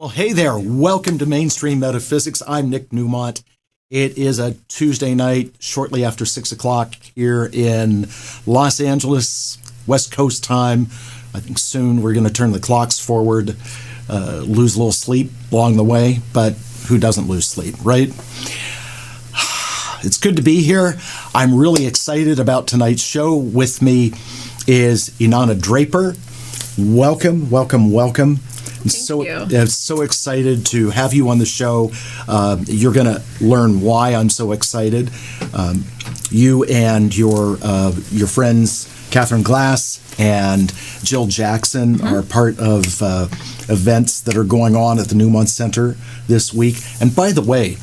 Well, hey there. Welcome to Mainstream Metaphysics. I'm Nick Newmont. It is a Tuesday night, shortly after 6 o'clock here in Los Angeles, West Coast time. I think soon we're going to turn the clocks forward, lose a little sleep along the way, but who doesn't lose sleep, right? It's good to be here. I'm really excited about tonight's show. With me is Inanna Draper. Welcome, welcome, welcome. Thank you. I'm so excited to have you on the show. You're going to learn why I'm so excited. You and your friends, Catherine Glass and Jill Jackson, are part of events that are going on at the Newmont Center this week. And by the way,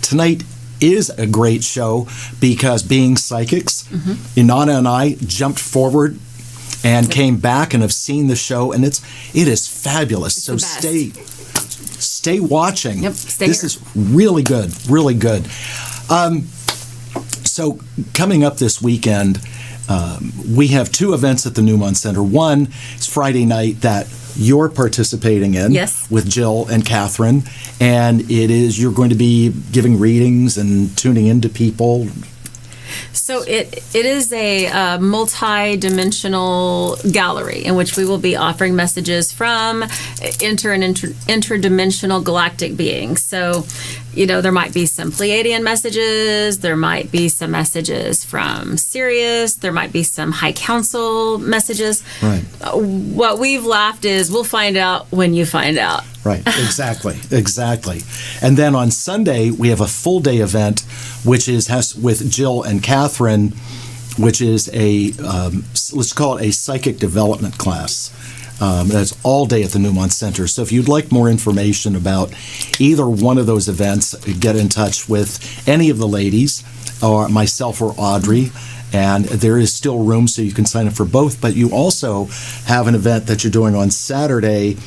tonight is a great show because being psychics, Inanna and I jumped forward and came back and have seen the show, and it is fabulous. So stay watching. Yep, this is really good, really good. So coming up this weekend, we have two events at the Newmont Center. One is Friday night that you're participating in with Jill and Catherine, and you're going to be giving readings and tuning into people. So it is a multi-dimensional gallery in which we will be offering messages from interdimensional galactic beings. So, there might be some Pleiadian messages, there might be some messages from Sirius, there might be some High Council messages. Right. What we've laughed is we'll find out when you find out. Right, exactly. And then on Sunday, we have a full day event, which has with Jill and Catherine, which is let's call it a psychic development class. That's all day at the Newmont Center. So if you'd like more information about either one of those events, get in touch with any of the ladies, or myself or Audrey. And there is still room, so you can sign up for both. But you also have an event that you're doing on Saturday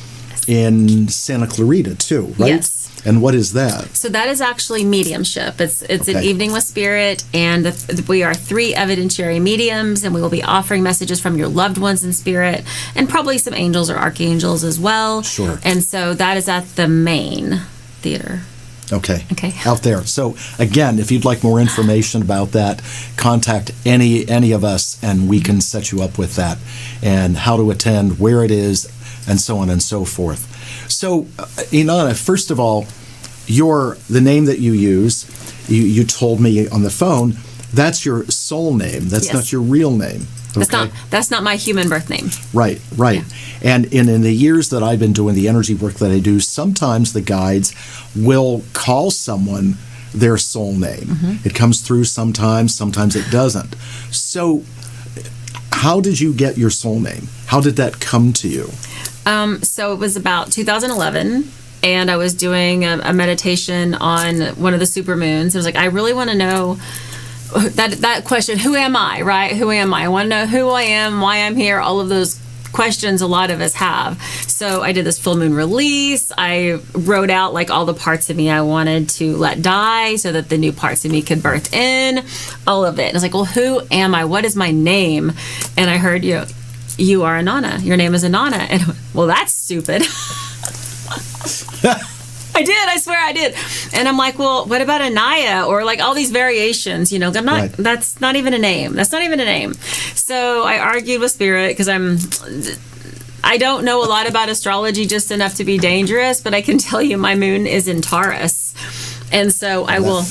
in Santa Clarita too, right? Yes. And what is that? So that is actually mediumship. It's an evening with spirit, and we are 3 evidentiary mediums, and we will be offering messages from your loved ones in spirit, and probably some angels or archangels as well. Sure. And so that is at the main theater. Okay. Okay. Out there. So again, if you'd like more information about that, contact any of us, and we can set you up with that, and how to attend, where it is, and so on and so forth. So, Inanna, first of all, the name that you use, you told me on the phone, that's your soul name. That's not your real name. Okay? That's not my human birth name. Right. Yeah. And in the years that I've been doing the energy work that I do, sometimes the guides will call someone their soul name. It comes through sometimes it doesn't. So how did you get your soul name? How did that come to you? So it was about 2011, and I was doing a meditation on one of the supermoons. I was like, I really want to know that question, who am I, right? Who am I? I want to know who I am, why I'm here, all of those questions a lot of us have. So I did this full moon release. I wrote out all the parts of me I wanted to let die so that the new parts of me could birth in, all of it. And I was like, well, who am I? What is my name? And I heard, you are Inanna. Your name is Inanna. And I went, well, that's stupid. I did. I swear I did. And I'm like, well, what about Anaya? Or all these variations, I'm not, right. That's not even a name. That's not even a name. So I argued with Spirit because I don't know a lot about astrology, just enough to be dangerous, but I can tell you my moon is in Taurus. And so I will.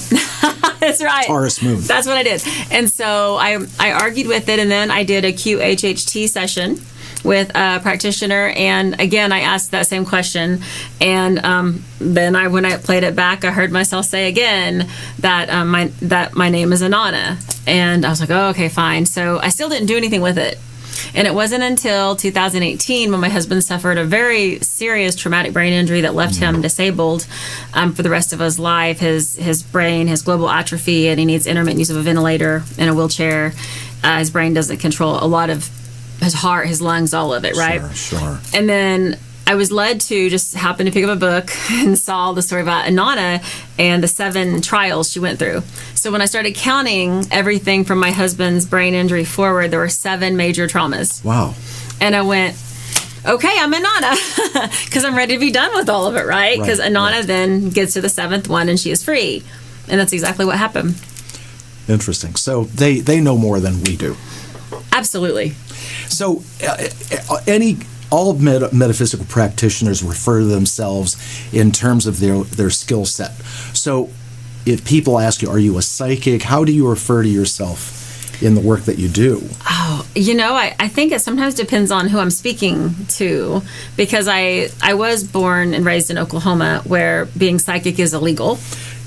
That's right. Taurus moon. That's what I did. And so I argued with it, and then I did a QHHT session with a practitioner, and again I asked that same question, and then when I played it back, I heard myself say again that my name is Inanna, and I was like, oh, okay, fine. So I still didn't do anything with it. And it wasn't until 2018 when my husband suffered a very serious traumatic brain injury that left him disabled for the rest of his life. His brain has global atrophy, and he needs intermittent use of a ventilator and a wheelchair. His brain doesn't control a lot of his heart, his lungs, all of it, right? Sure. And then I was led to just happen to pick up a book and saw the story about Inanna and the 7 trials she went through. So when I started counting everything from my husband's brain injury forward, there were 7 major traumas. Wow. And I went, okay, I'm Inanna, because I'm ready to be done with all of it, right? Because Inanna then gets to the 7th one and she is free. And that's exactly what happened. Interesting. So they know more than we do. Absolutely. So all metaphysical practitioners refer to themselves in terms of their skill set. So if people ask you, are you a psychic? How do you refer to yourself in the work that you do? Oh, I think it sometimes depends on who I'm speaking to, because I was born and raised in Oklahoma where being psychic is illegal.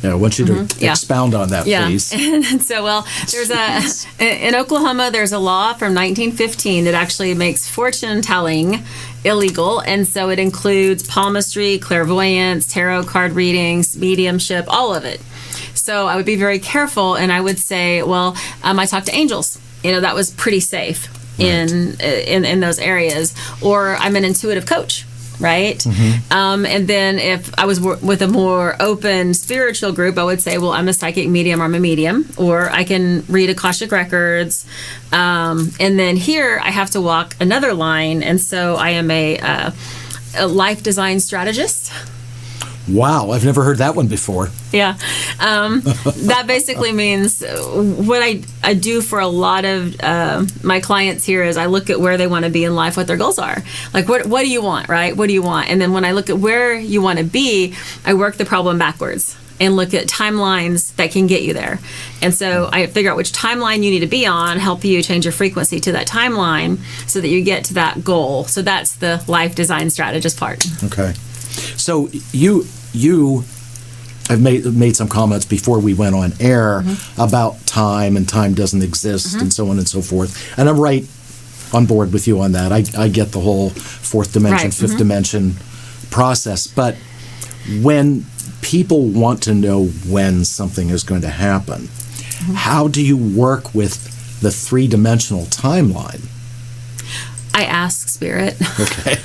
I want you to expound on that, please. And so, there's in Oklahoma, there's a law from 1915 that actually makes fortune telling illegal. And so it includes palmistry, clairvoyance, tarot card readings, mediumship, all of it. So I would be very careful, and I would say, I talk to angels. That was pretty safe in those areas. Or I'm an intuitive coach, right? Mm-hmm. And then if I was with a more open spiritual group, I would say, I'm a psychic medium, or I'm a medium, or I can read Akashic records. And then here I have to walk another line, and so I am a life design strategist. Wow, I've never heard that one before. Yeah. That basically means what I do for a lot of my clients here is I look at where they want to be in life, what their goals are. Like, what do you want, right? What do you want? And then when I look at where you want to be, I work the problem backwards and look at timelines that can get you there. And so I figure out which timeline you need to be on, help you change your frequency to that timeline so that you get to that goal. So that's the life design strategist part. Okay. So you have made some comments before we went on air about time, and time doesn't exist, and so on and so forth. And I'm right on board with you on that. I get the whole fourth dimension, fifth dimension process. But when people want to know when something is going to happen, how do you work with the three-dimensional timeline? I ask Spirit. Okay.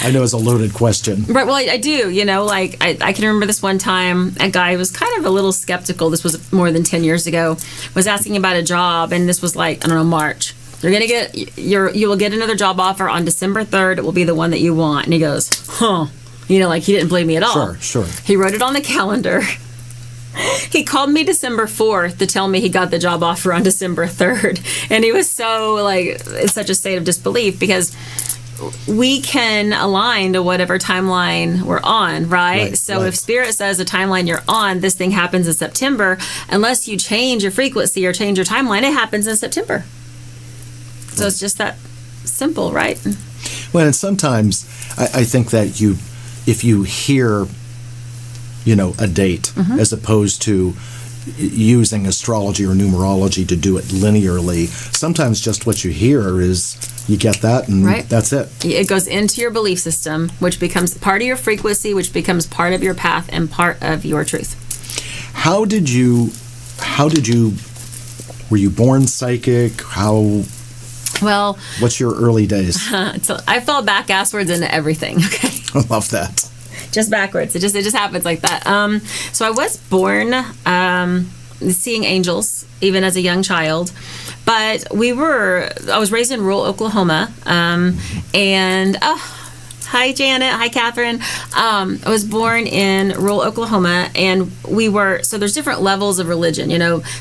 I know it's a loaded question. Right. Well, I do. I can remember this one time, a guy was kind of a little skeptical. This was more than 10 years ago. Was asking about a job, and this was March. You will get another job offer on December 3rd. It will be the one that you want. And he goes, he didn't believe me at all. Sure. He wrote it on the calendar. He called me December 4th to tell me he got the job offer on December 3rd. And he was so in such a state of disbelief, because we can align to whatever timeline we're on, right? So if Spirit says the timeline you're on, this thing happens in September, unless you change your frequency or change your timeline, it happens in September. So it's just that simple, right? Well, and sometimes I think that if you hear, a date, as opposed to using astrology or numerology to do it linearly, sometimes just what you hear is you get that, and that's it. It goes into your belief system, which becomes part of your frequency, which becomes part of your path and part of your truth. Were you born psychic? What's your early days? So I fell back asswards into everything. Okay. I love that. Just backwards. It just happens like that. So I was born seeing angels, even as a young child. But I was raised in rural Oklahoma, and hi Janet, hi Catherine. I was born in rural Oklahoma, and so there's different levels of religion,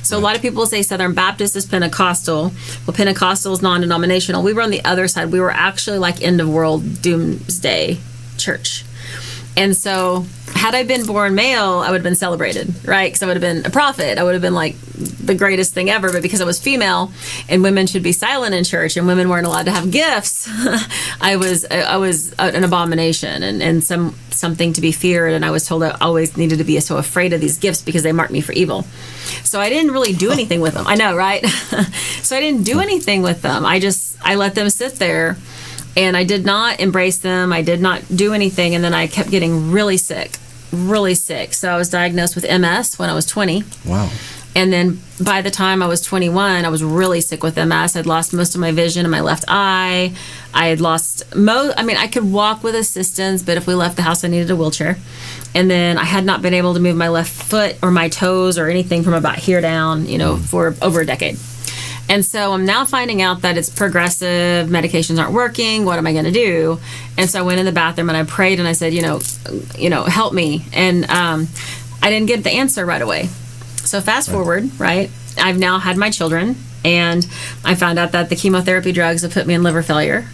So a lot of people say Southern Baptist is Pentecostal. Well, Pentecostal is non-denominational. We were on the other side. We were actually like end of world doomsday church. And so had I been born male, I would have been celebrated, right? Because I would have been a prophet. I would have been like the greatest thing ever. But because I was female and women should be silent in church and women weren't allowed to have gifts, I was an abomination and something to be feared. And I was told I always needed to be so afraid of these gifts because they marked me for evil. So I didn't really do anything with them. I know, right? So I didn't do anything with them. I let them sit there. And I did not embrace them. I did not do anything. And then I kept getting really sick. So I was diagnosed with MS when I was 20. Wow. And then by the time I was 21, I was really sick with MS. I'd lost most of my vision in my left eye. I had lost I could walk with assistance, but if we left the house, I needed a wheelchair. And then I had not been able to move my left foot or my toes or anything from about here down, for over a decade. And so I'm now finding out that it's progressive, medications aren't working. What am I going to do? And so I went in the bathroom and I prayed and I said, help me. And I didn't get the answer right away. So fast forward, right? I've now had my children, and I found out that the chemotherapy drugs have put me in liver failure.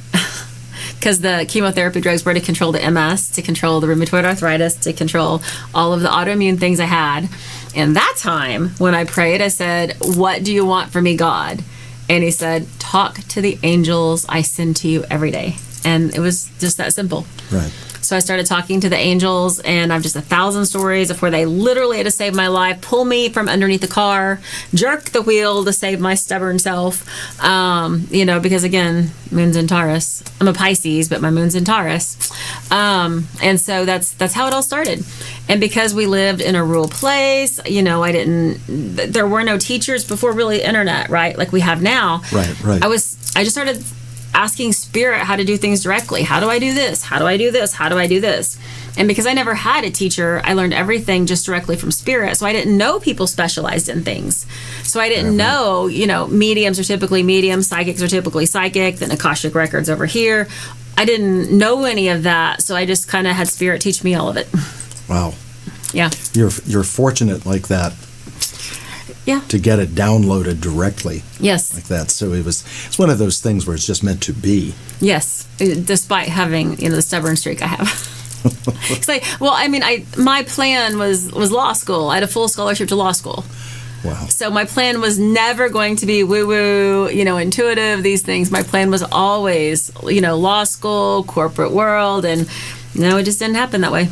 Because the chemotherapy drugs were to control the MS, to control the rheumatoid arthritis, to control all of the autoimmune things I had. And that time, when I prayed, I said, "What do you want from me, God?" And he said, "Talk to the angels I send to you every day." And it was just that simple. Right. So I started talking to the angels, and I've just 1,000 stories of where they literally had to save my life, pull me from underneath the car, jerk the wheel to save my stubborn self. Because again, moon's in Taurus. I'm a Pisces, but my moon's in Taurus. And so that's how it all started. And because we lived in a rural place, there were no teachers before really internet, right? Like we have now. Right. I just started asking Spirit how to do things directly. How do I do this? How do I do this? How do I do this? And because I never had a teacher, I learned everything just directly from Spirit. So I didn't know people specialized in things. So I didn't know, mediums are typically mediums, psychics are typically psychic, then Akashic records over here. I didn't know any of that. So I just kind of had Spirit teach me all of it. Wow. Yeah. You're fortunate like that. Yeah. To get it downloaded directly. Yes. Like that. So it's one of those things where it's just meant to be. Yes. Despite having, the stubborn streak I have. It's like, my plan was law school. I had a full scholarship to law school. Wow. So my plan was never going to be woo-woo, intuitive, these things. My plan was always, law school, corporate world, and no, it just didn't happen that way.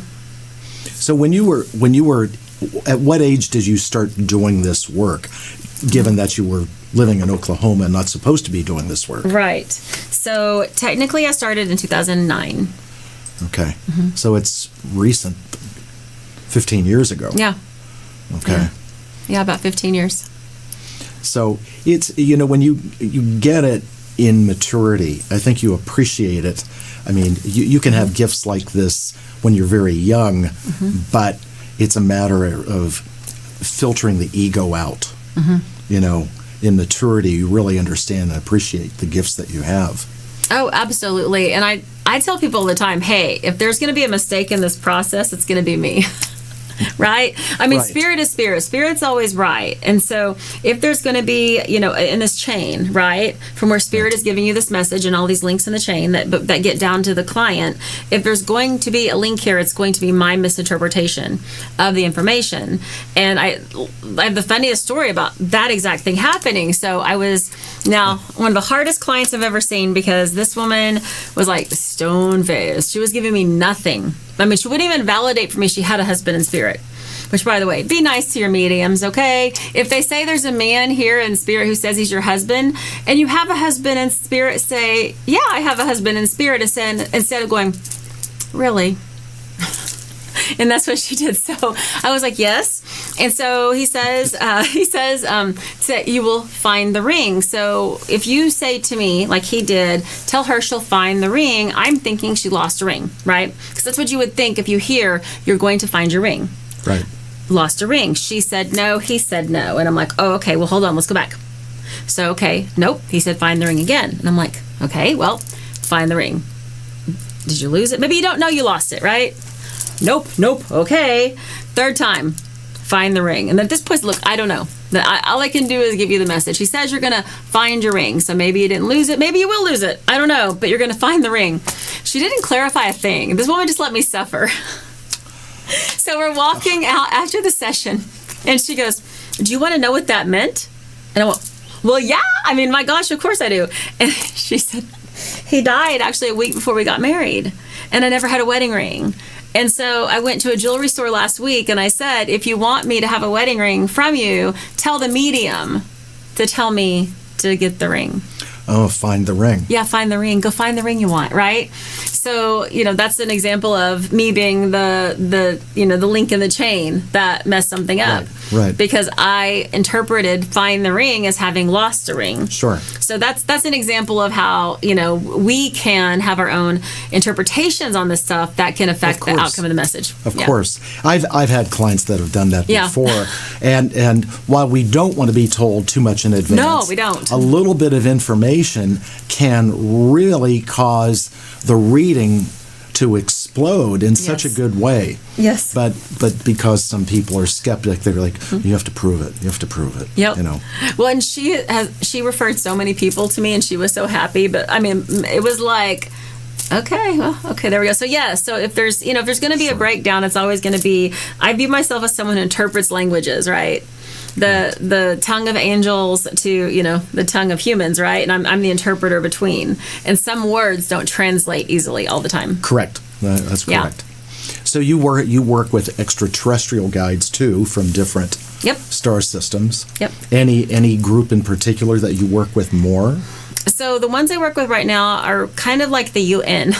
So when you were at what age did you start doing this work, given that you were living in Oklahoma and not supposed to be doing this work? Right. So technically I started in 2009. Okay. Mm-hmm. So it's recent, 15 years ago. Yeah. Okay. Yeah, about 15 years. So it's, when you get it in maturity, I think you appreciate it. I mean, you can have gifts like this when you're very young, but it's a matter of filtering the ego out. In maturity, you really understand and appreciate the gifts that you have. Oh, absolutely. And I tell people all the time, hey, if there's going to be a mistake in this process, it's going to be me. Right? Right. Spirit is spirit. Spirit's always right. And so if there's going to be, in this chain, right, from where Spirit is giving you this message and all these links in the chain that get down to the client, if there's going to be a link here, it's going to be my misinterpretation of the information. And I have the funniest story about that exact thing happening. So I was now one of the hardest clients I've ever seen, because this woman was like stone-faced. She was giving me nothing. She wouldn't even validate for me she had a husband in spirit. Which, by the way, be nice to your mediums, okay? If they say there's a man here in spirit who says he's your husband, and you have a husband in spirit, say, yeah, I have a husband in spirit, instead of going, really? And that's what she did. So I was like, yes. And so he says that you will find the ring. So if you say to me, like he did, tell her she'll find the ring, I'm thinking she lost a ring, right? Because that's what you would think if you hear you're going to find your ring. Right. Lost a ring. She said no, he said no. And I'm like, oh, okay, well, hold on, let's go back. So, okay, nope. He said find the ring again. And I'm like, okay, well, find the ring. Did you lose it? Maybe you don't know you lost it, right? Nope. Okay. Third time, find the ring. And at this point, look, I don't know. All I can do is give you the message. He says you're going to find your ring. So maybe you didn't lose it. Maybe you will lose it. I don't know. But you're going to find the ring. She didn't clarify a thing. This woman just let me suffer. So we're walking out after the session. And she goes, do you want to know what that meant? And I went, well, yeah. My gosh, of course I do. And she said, he died actually a week before we got married. And I never had a wedding ring. And so I went to a jewelry store last week and I said, if you want me to have a wedding ring from you, tell the medium to tell me to get the ring. Oh, find the ring. Yeah, find the ring. Go find the ring you want, right? So, that's an example of me being the link in the chain that messed something up. Right. Because I interpreted find the ring as having lost a ring. Sure. So that's an example of how, we can have our own interpretations on this stuff that can affect the outcome of the message. Of course. I've had clients that have done that before. And while we don't want to be told too much in advance. No, we don't. A little bit of information can really cause the reading to explode in such a good way. Yes. But because some people are skeptic, they're like, you have to prove it. You have to prove it. Yep. Well, and she referred so many people to me, and she was so happy. But I mean, it was like, okay, there we go. So so if there's going to be a breakdown, it's always going to be. I view myself as someone who interprets languages, right? The tongue of angels to the tongue of humans, right? And I'm the interpreter between. And some words don't translate easily all the time. Correct. That's correct. Yeah. So you work with extraterrestrial guides too from different star systems. Yep. Any group in particular that you work with more? So the ones I work with right now are kind of like the UN,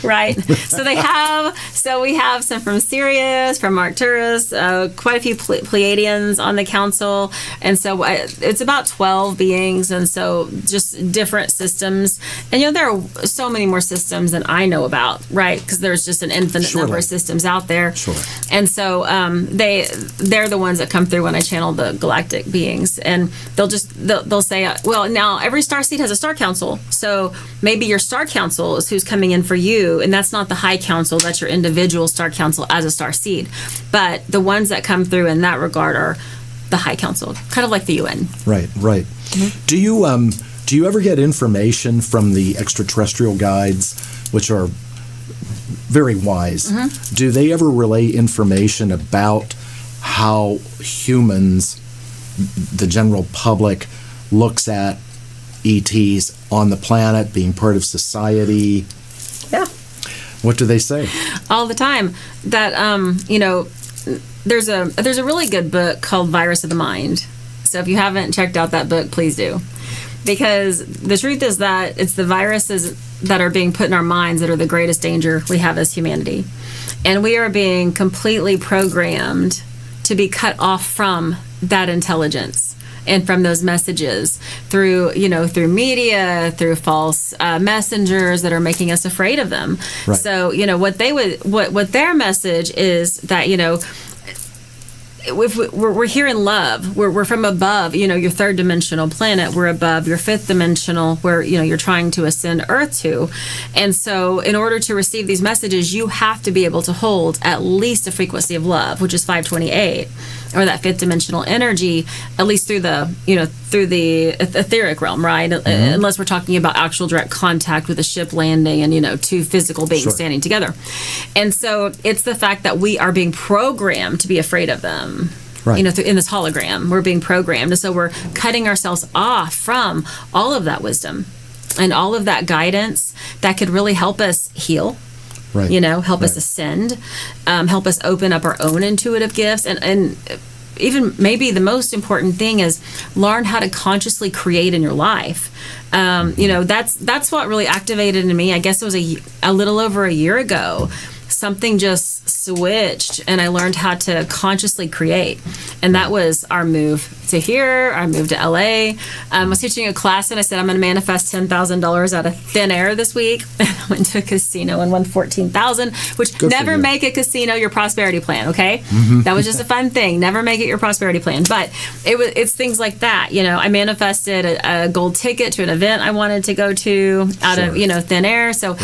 right? So we have some from Sirius, from Arcturus, quite a few Pleiadians on the council, and so it's about 12 beings, and so just different systems. And there are so many more systems than I know about, right? Because there's just an infinite number of systems out there. Sure. And so they're the ones that come through when I channel the galactic beings, and they'll say, well, now every starseed has a star council, so maybe your star council is who's coming in for you, and that's not the high council, that's your individual star council as a star seed. But the ones that come through in that regard are the high council, kind of like the UN. Right. Mm-hmm. Do you ever get information from the extraterrestrial guides, which are very wise? Mm-hmm. Do they ever relay information about how humans, the general public, looks at ETs on the planet, being part of society? Yeah. What do they say? All the time. That there's a really good book called Virus of the Mind. So if you haven't checked out that book, please do. Because the truth is that it's the viruses that are being put in our minds that are the greatest danger we have as humanity. And we are being completely programmed to be cut off from that intelligence and from those messages through media, through false messengers that are making us afraid of them. Right. So, what their message is that, if we're here in love, we're from above, your third dimensional planet, we're above your fifth dimensional where, you're trying to ascend Earth to. And so in order to receive these messages, you have to be able to hold at least a frequency of love, which is 528, or that fifth dimensional energy, at least through the etheric realm, right? Mm-hmm. Unless we're talking about actual direct contact with a ship landing and, two physical beings standing together. And so it's the fact that we are being programmed to be afraid of them. Right. In this hologram, we're being programmed. And so we're cutting ourselves off from all of that wisdom and all of that guidance that could really help us heal. Right. Help us ascend, help us open up our own intuitive gifts, and even maybe the most important thing is learn how to consciously create in your life. That's what really activated in me. I guess it was a little over a year ago. Something just switched, and I learned how to consciously create. And that was our move to here, our move to LA. I was teaching a class, and I said, I'm going to manifest $10,000 out of thin air this week. And I went to a casino and won $14,000, which never make a casino your prosperity plan, okay? Mm-hmm. That was just a fun thing. Never make it your prosperity plan. But it's things like that. I manifested a gold ticket to an event I wanted to go to out of, thin air. So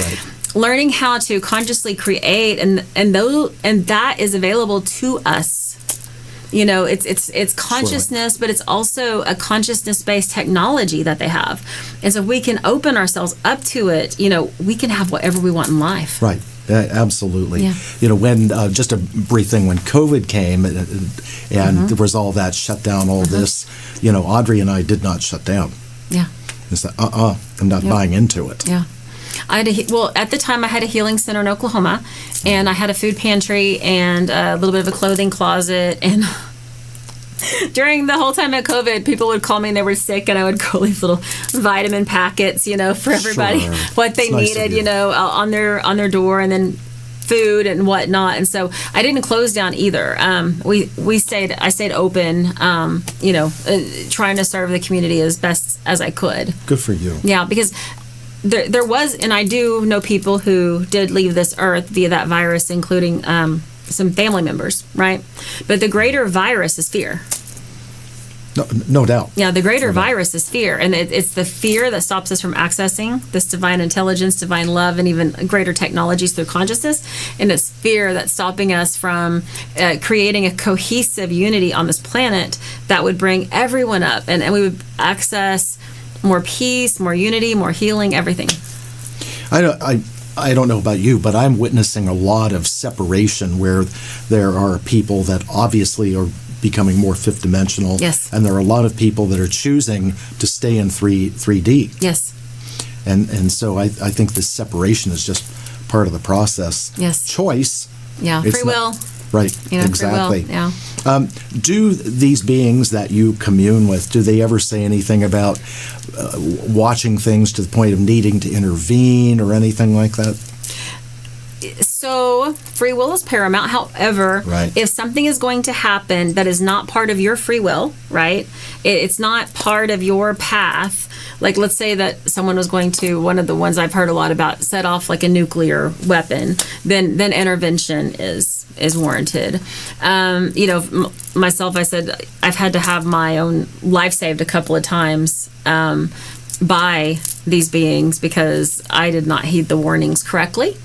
learning how to consciously create, and that is available to us. It's consciousness, but it's also a consciousness-based technology that they have. And so if we can open ourselves up to it, we can have whatever we want in life. Right. Absolutely. Yeah. When just a brief thing, when COVID came and there was all that shut down, all this, Audrey and I did not shut down. Yeah. It's like, I'm not buying into it. Yeah. At the time, I had a healing center in Oklahoma, and I had a food pantry and a little bit of a clothing closet, and During the whole time of COVID, people would call me and they were sick, and I would go leave little vitamin packets, for everybody, Sure. what they It's nice of needed, you. on their door, and then food and whatnot. And so I didn't close down either. I stayed open, trying to serve the community as best as I could. Good for you. Yeah, because there was, and I do know people who did leave this earth via that virus, including some family members, right? But the greater virus is fear. No doubt. Yeah, the greater virus is fear. And it's the fear that stops us from accessing this divine intelligence, divine love, and even greater technologies through consciousness. And it's fear that's stopping us from creating a cohesive unity on this planet that would bring everyone up. And we would access more peace, more unity, more healing, everything. I don't know about you, but I'm witnessing a lot of separation where there are people that obviously are becoming more fifth dimensional. Yes. And there are a lot of people that are choosing to stay in 3D. Yes. And so I think this separation is just part of the process. Yes. Choice. Yeah, It's free not- will. Right. Exactly. Free will. Yeah. Do these beings that you commune with, do they ever say anything about watching things to the point of needing to intervene or anything like that? So free will is paramount. However, Right. if something is going to happen that is not part of your free will, right? It's not part of your path. Like, let's say that someone was going to, one of the ones I've heard a lot about, set off like a nuclear weapon, then intervention is warranted. Myself, I said I've had to have my own life saved a couple of times by these beings because I did not heed the warnings correctly.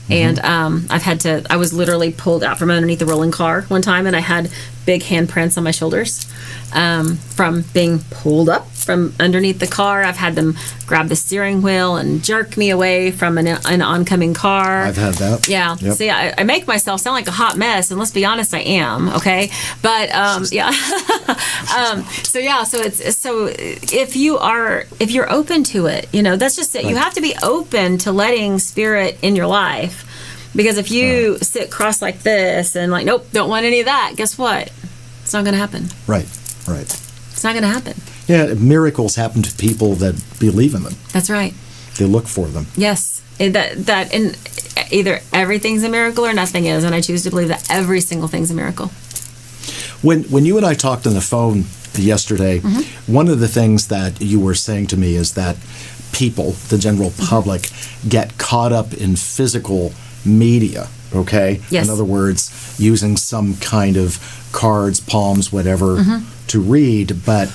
And I was literally pulled out from underneath the rolling car one time, and I had big handprints on my shoulders from being pulled up from underneath the car. I've had them grab the steering wheel and jerk me away from an oncoming car. I've had that. Yeah. Yep. See, I make myself sound like a hot mess, and let's be honest, I am. Okay. But yeah. So if you're open to it, that's just it. You have to be open to letting spirit in your life, because if you sit cross like this and like, nope, don't want any of that, guess what? It's not going to happen. Right. It's not going to happen. Yeah, miracles happen to people that believe in them. That's right. They look for them. Yes. That and either everything's a miracle or nothing is, and I choose to believe that every single thing's a miracle. When you and I talked on the phone yesterday, one of the things that you were saying to me is that people, the general public, get caught up in physical media, okay? Yes. In other words, using some kind of cards, palms, whatever, to read, but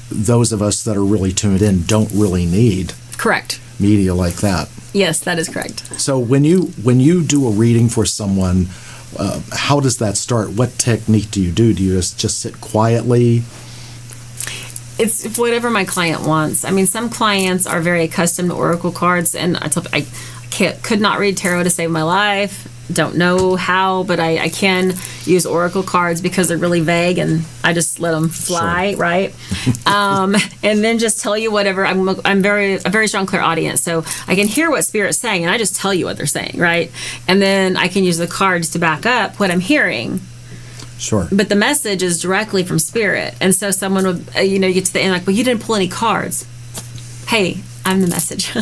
those of us that are really tuned in don't really need Correct. media like that. Yes, that is correct. So when you do a reading for someone, how does that start? What technique do you do? Do you just sit quietly? It's whatever my client wants. I mean, some clients are very accustomed to oracle cards, and I could not read tarot to save my life. Don't know how, but I can use oracle cards because they're really vague, and I just let them fly, Sure. right? And then just tell you whatever. I'm a very strong clairaudience, so I can hear what spirit's saying, and I just tell you what they're saying, right? And then I can use the cards to back up what I'm hearing. Sure. But the message is directly from spirit, and so someone would, you get to the end like, well, you didn't pull any cards. Hey, I'm the message.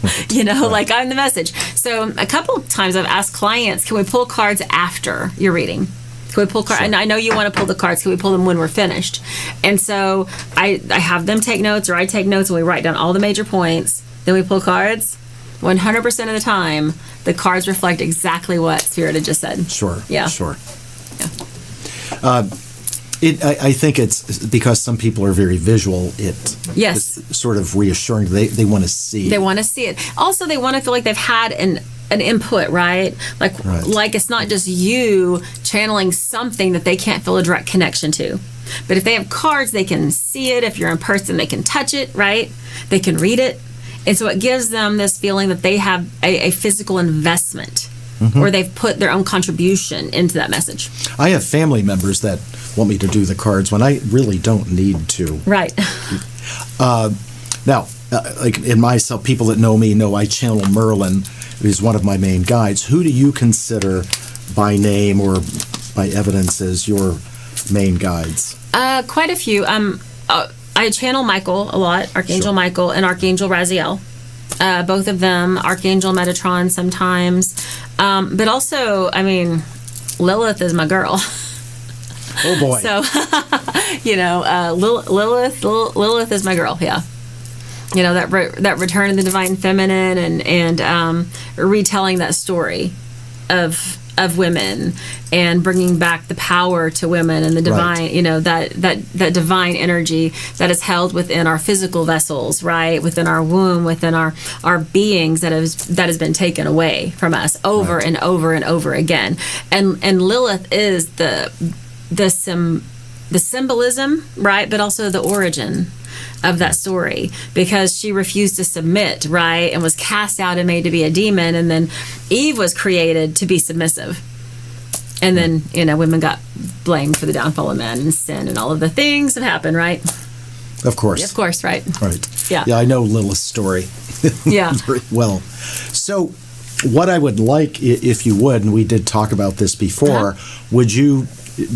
Like I'm the message. So a couple of times I've asked clients, can we pull cards after your reading? Can we pull cards? Sure. And I know you want to pull the cards. Can we pull them when we're finished? And so I have them take notes, or I take notes, and we write down all the major points. Then we pull cards. 100% of the time, the cards reflect exactly what Spirit had just said. Sure. Yeah. Sure. Yeah. I think it's because some people are very visual. Yes. It's sort of reassuring. They want to see. They want to see it. Also, they want to feel like they've had an input, right? Like it's not just you channeling something that they can't feel a direct connection to. But if they have cards, they can see it. If you're in person, they can touch it, right? They can read it. And so it gives them this feeling that they have a physical investment, or they've put their own contribution into that message. I have family members that want me to do the cards when I really don't need to. Right. Now, like in myself, people that know me know I channel Merlin, who's one of my main guides. Who do you consider by name or by evidence as your main guides? Quite a few. I channel Michael a lot, Archangel Michael and Archangel Raziel. Both of them, Archangel Metatron sometimes. But also, I mean, Lilith is my girl. Oh boy. So, Lilith is my girl, yeah. That return of the divine feminine and retelling that story of women and bringing back the power to women and the divine, that divine energy that is held within our physical vessels, right? Within our womb, within our beings that has been taken away from us over and over and over again. And Lilith is the symbolism, right? But also the origin of that story, because she refused to submit, right, and was cast out and made to be a demon, and then Eve was created to be submissive, and then women got blamed for the downfall of man and sin and all of the things that happened, right? Of course, right. Yeah, I know Lilith's story yeah very well. So what I would like, if you would, and we did talk about this before, would you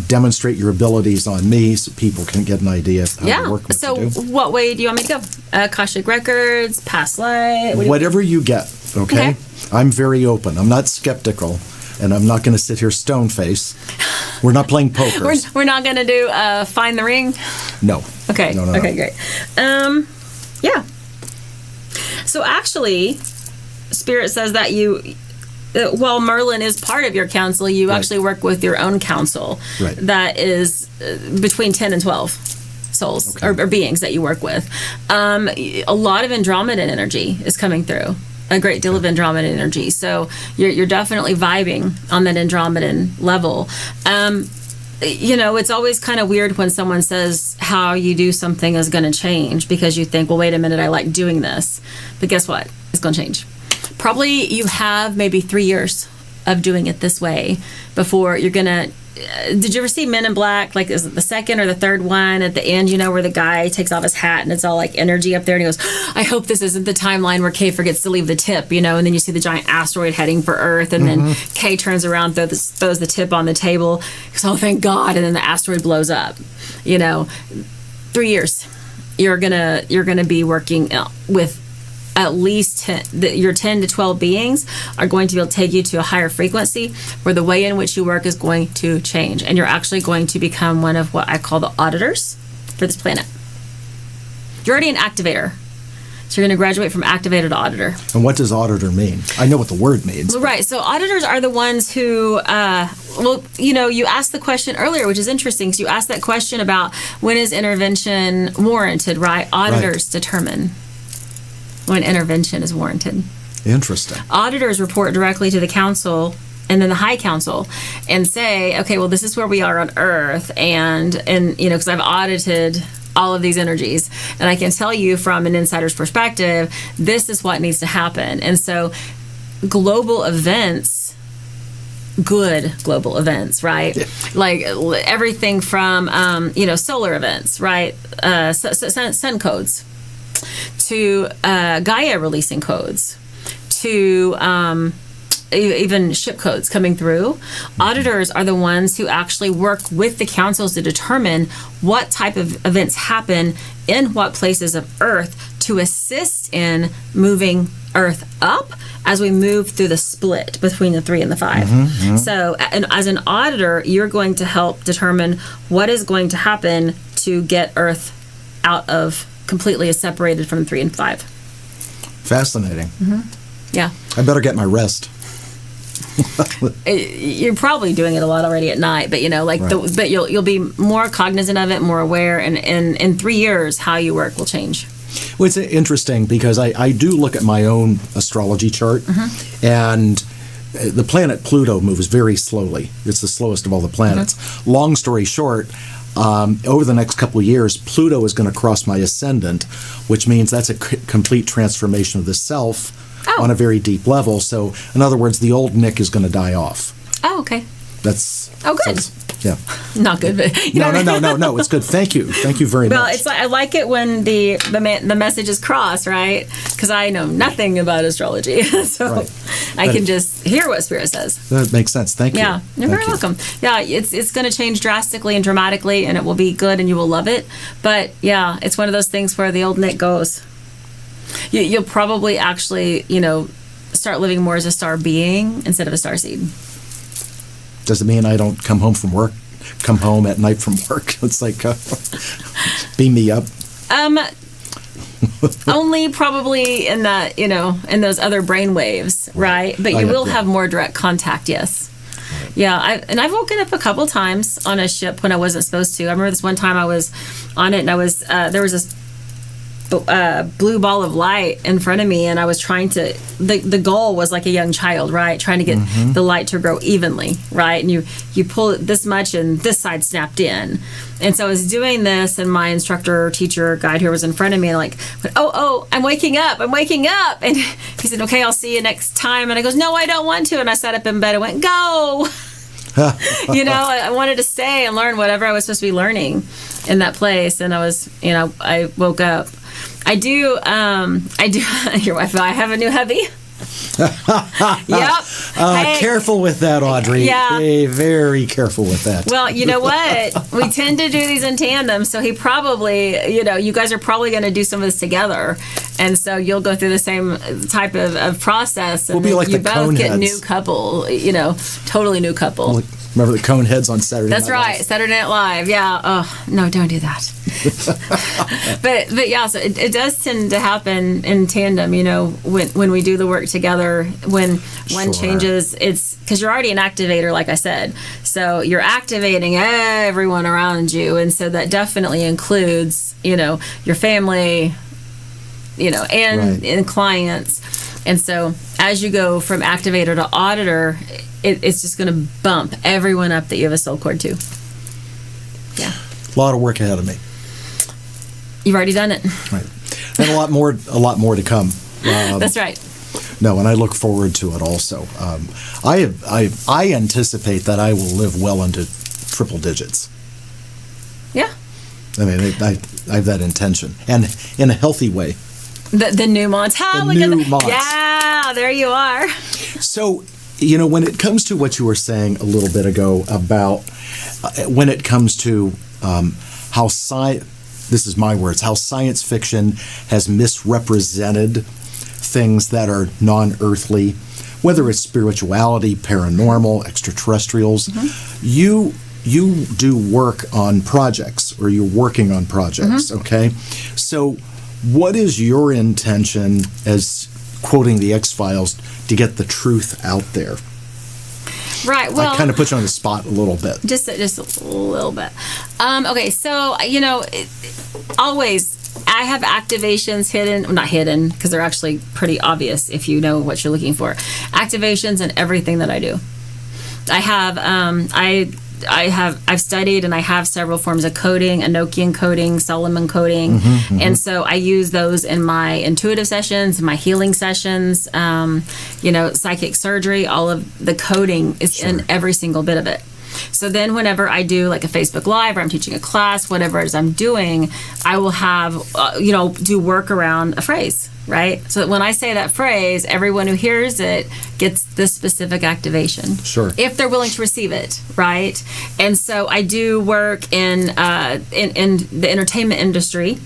demonstrate your abilities on me so people can get an idea of how to work with you? So what way do you want me to go? Akashic Records, past life? Whatever you get, okay? I'm very open. I'm not skeptical, and I'm not going to sit here stone face. We're not playing poker. We're not going to do Find the Ring? No. Okay. No. Okay, great. Yeah. So actually, Spirit says that while Merlin is part of your council, you actually work with your own council that is between 10 and 12 souls or beings that you work with. A lot of Andromedan energy is coming through, a great deal of Andromedan energy. So you're definitely vibing on that Andromedan level. It's always kind of weird when someone says how you do something is going to change, because you think, well, wait a minute, I like doing this. But guess what? It's going to change. Probably you have maybe 3 years of doing it this way before you're going to... did you ever see Men in Black? Like, is it the second or the third one at the end, where the guy takes off his hat and it's all like energy up there and he goes, I hope this isn't the timeline where Kay forgets to leave the tip, and then you see the giant asteroid heading for Earth, and then Kay turns around, throws the tip on the table, goes, oh, thank God, and then the asteroid blows up. 3 years. You're gonna be working with at least your 10 to 12 beings are going to be able to take you to a higher frequency where the way in which you work is going to change. And you're actually going to become one of what I call the auditors for this planet. You're already an activator. So you're going to graduate from activator to auditor. And what does auditor mean? I know what the word means. Right. So auditors are the ones who, you asked the question earlier, which is interesting. So you asked that question about when is intervention warranted, right? Auditors determine when intervention is warranted. Interesting. Auditors report directly to the council and then the high council and say, okay, well, this is where we are on Earth, and because I've audited all of these energies, and I can tell you from an insider's perspective, this is what needs to happen. And so global events, good global events, right? Yeah. Like everything from solar events, right? Sun codes, to Gaia releasing codes, to even ship codes coming through. Auditors are the ones who actually work with the councils to determine what type of events happen in what places of Earth to assist in moving Earth up as we move through the split between the 3 and the 5. So, and as an auditor, you're going to help determine what is going to happen to get Earth out of completely separated from 3 and 5. Fascinating. Yeah. I better get my rest. You're probably doing it a lot already at night, but but you'll be more cognizant of it, more aware, and in 3 years, how you work will change. Well, it's interesting because I do look at my own astrology chart, and the planet Pluto moves very slowly. It's the slowest of all the planets. Long story short, over the next couple of years, Pluto is going to cross my ascendant, which means that's a complete transformation of the self on a very deep level. So, in other words, the old Nick is going to die off. Oh, okay. That's good. Yeah. Not good, but No. It's good. Thank you very Well, much. it's like I like it when the messages cross, right? Because I know nothing about astrology, so Right. I can just hear what Spirit says. That makes sense. Thank you. Yeah, you're very welcome. Yeah, it's going to change drastically and dramatically, and it will be good, and you will love it. But yeah, it's one of those things where the old Nick goes. You'll probably actually, start living more as a star being instead of a star seed. Does it mean I don't come home at night from work? It's like, beam me up. Only probably in that, in those other brain waves, right? But you will have more direct contact, yes. Yeah, I've woken up a couple times on a ship when I wasn't supposed to. I remember this one time I was on it, and I was there was this blue ball of light in front of me, and I was trying to. The goal was like a young child, right? Trying to get the light to grow evenly, right? And you pull it this much, and this side snapped in. And so I was doing this, and my instructor, teacher, guide here was in front of me, and like, oh, I'm waking up. And he said, okay, I'll see you next time. And I goes, no, I don't want to. And I sat up in bed and went, go. I wanted to stay and learn whatever I was supposed to be learning in that place. And I was, I woke up. I do, your wife, I have a new hubby. Yep. Hey. Careful with that, Audrey. Yeah. Hey, very careful with that. Well, you know what? We tend to do these in tandem. So he probably, you guys are probably going to do some of this together. And so you'll go through the same type of process. And we'll be like you the both get Coneheads. New couple, totally new couple. Remember the Coneheads on Saturday That's Night right. Live? Saturday Night Live. Yeah. Oh, no, don't do that. but yeah, so it does tend to happen in tandem, when we do the work together, when one changes, it's because you're already an activator, like I said. So you're activating everyone around you. And so that definitely includes, your family, and clients. And so as you go from activator to auditor, it's just going to bump everyone up that you have a soul cord to. Yeah. A lot of work ahead of me. You've already done it. Right. And a lot more to come. That's right. No, and I look forward to it also. I anticipate that I will live well into triple digits. Yeah. I mean, I have that intention, and in a healthy way. The Newmont. Newmont. Yeah, there you are. So, when it comes to what you were saying a little bit ago about when it comes to how this is my words, how science fiction has misrepresented things that are non-earthly, whether it's spirituality, paranormal, extraterrestrials, you do work on projects, or you're working on projects, okay? So what is your intention, as quoting the X-Files, to get the truth out there? Right. Well, I kind of put you on the spot a little bit. Just a little bit. Okay. So, always I have activations not hidden, because they're actually pretty obvious if you know what you're looking for. Activations in everything that I do. I have, I've studied, and I have several forms of coding: Enochian coding, Solomon coding. And so I use those in my intuitive sessions, my healing sessions, psychic surgery. All of the coding is in every single bit of it. So then whenever I do like a Facebook Live, or I'm teaching a class, whatever it is I'm doing, I will have, do work around a phrase, right? So that when I say that phrase, everyone who hears it gets this specific activation. Sure. If they're willing to receive it, right? And so I do work in the entertainment industry,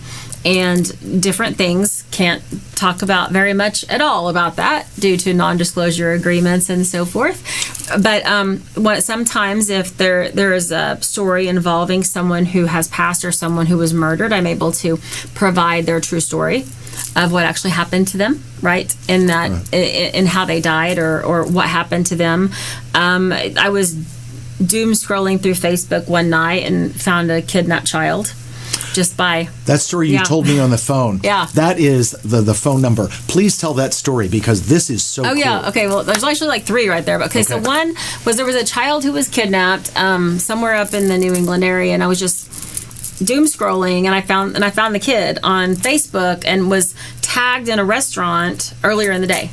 and different things. Can't talk about very much at all about that due to non-disclosure agreements and so forth. But sometimes if there is a story involving someone who has passed or someone who was murdered, I'm able to provide their true story of what actually happened to them, right? In that, in how they died, or what happened to them. I was doom scrolling through Facebook one night and found a kidnapped child. Just by that story you told me on the phone. Yeah. That is the phone number. Please tell that story, because this is so cool. Yeah. Okay. Well, there's actually like three right there. But okay. So one was, there was a child who was kidnapped somewhere up in the New England area, and I was just doom scrolling, and I found the kid on Facebook, and was tagged in a restaurant earlier in the day.